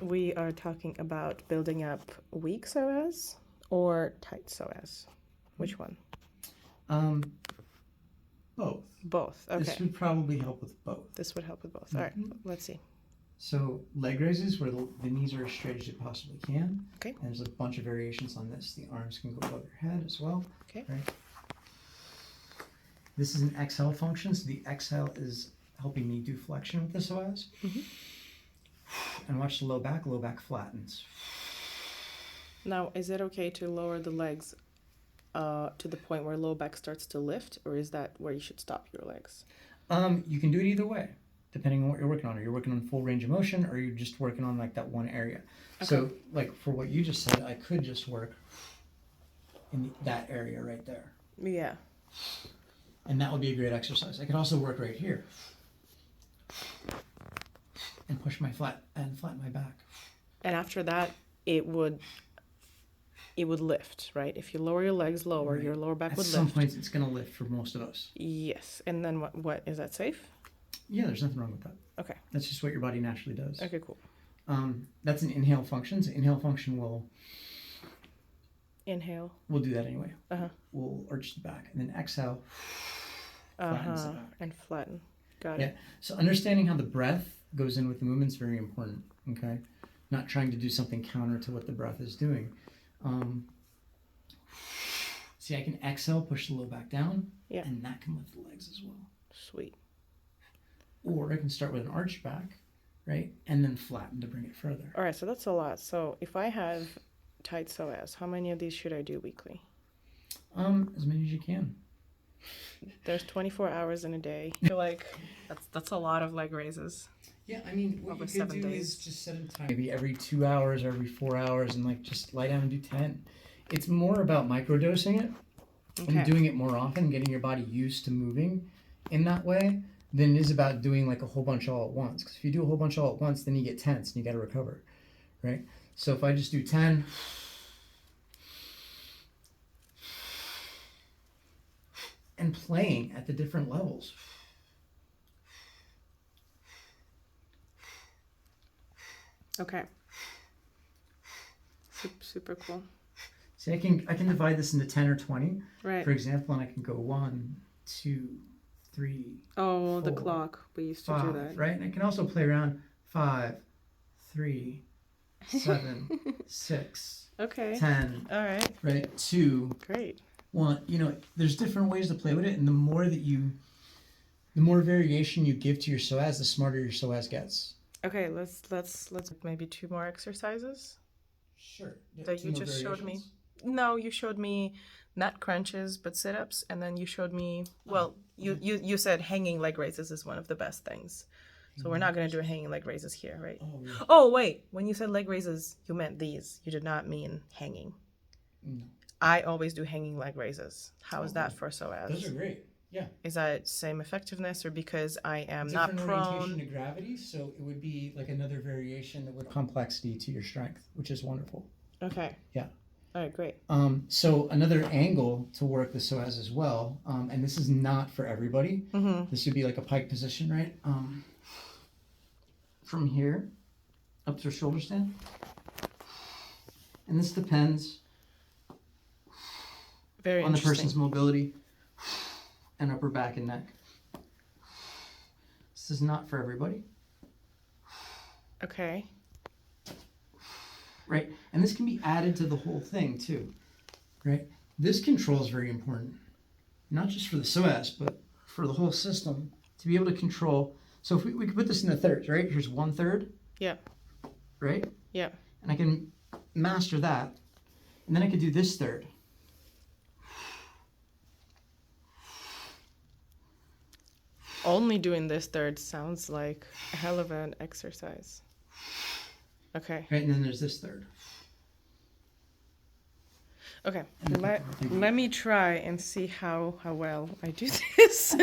we are talking about building up weak psoas or tight psoas. Which one? Both. Both. Okay. This would probably help with both. This would help with both. All right. Let's see. So leg raises where the knees are as straight as you possibly can. Okay. And there's a bunch of variations on this. The arms can go above your head as well. Okay. Right. This is an exhale function. So the exhale is helping me do flexion with the psoas. And watch the low back flattens. Now, is it okay to lower the legs to the point where low back starts to lift, or is that where you should stop your legs? You can do it either way, depending on what you're working on. Are you working on full range of motion, or are you just working on like that one area? Okay. So like for what you just said, I could just work in that area right there. Yeah. And that would be a great exercise. I could also work right here and push my flatten my back. And after that, it would lift, right? If you lower your legs lower, your lower back would lift. At some point, it's going to lift for most of us. Yes. And then what is that safe? Yeah, there's nothing wrong with that. Okay. That's just what your body naturally does. Okay, cool. That's an inhale function. So inhale function will... Inhale. We'll do that anyway. Uh-huh. We'll arch the back. And then exhale. Flattens the back. And flatten. Got it. Yeah. So understanding how the breath goes in with the movement is very important. Okay. Not trying to do something counter to what the breath is doing. See, I can exhale, push the low back down, and that can lift the legs as well. Sweet. Or I can start with an arch back, right, and then flatten to bring it further. All right, so that's a lot. So if I have tight psoas, how many of these should I do weekly? As many as you can. There's 24 hours in a day. I feel like that's a lot of leg raises. Yeah, I mean, what over you 7 could do days. is just set a time. Maybe every 2 hours or every 4 hours and like just lie down and do 10. It's more about microdosing it and doing it more often, getting your body used to moving in that way than it is about doing like a whole bunch all at once. Because if you do a whole bunch all at once, then you get tense and you got to recover, right? So if I just do 10, and playing at the different levels. Okay. Super cool. See, I can divide this into 10 or 20, right? For example, and I can go 1, 2, 3. Oh, 4, the clock. We used to 5, do that, right? And I can also play around 5, 3, 7, 6. Okay. 10. All right. Right. 2. Great. 1. You know, there's different ways to play with it, and the more variation you give to your psoas, the smarter your psoas gets. Okay, let's maybe 2 more exercises. Sure. That you just showed me. No, you showed me not crunches but sit-ups, and then you showed me. Well, you said hanging leg raises is one of the best things. So we're not going to do hanging leg raises here, right? Oh, yeah. Oh, wait. When you said leg raises, you meant these. You did not mean hanging. No. I always do hanging leg raises. How is that for psoas? Those are great. Yeah. Is that same effectiveness, or because I am not different prone? orientation to gravity, so it would be like another variation that would complexity to your strength, which is wonderful. Okay. Yeah. All right, great. So another angle to work the psoas as well, and this is not for everybody. Mm-hmm. This would be like a pike position, right? From here up to shoulder stand, and this depends on the person's mobility and upper back and neck. This is not for everybody. Okay. Right, and this can be added to the whole thing too, right? This control is very important, not just for the psoas, but for the whole system to be able to control. So if we could put this into thirds, right? Here's 1/3. Yeah. Right? Yeah. And I can master that, and then I could do this third. Only doing this third sounds like a hell of an exercise. Okay. Right, and then there's this third. Okay. Let me try and see how well I do this.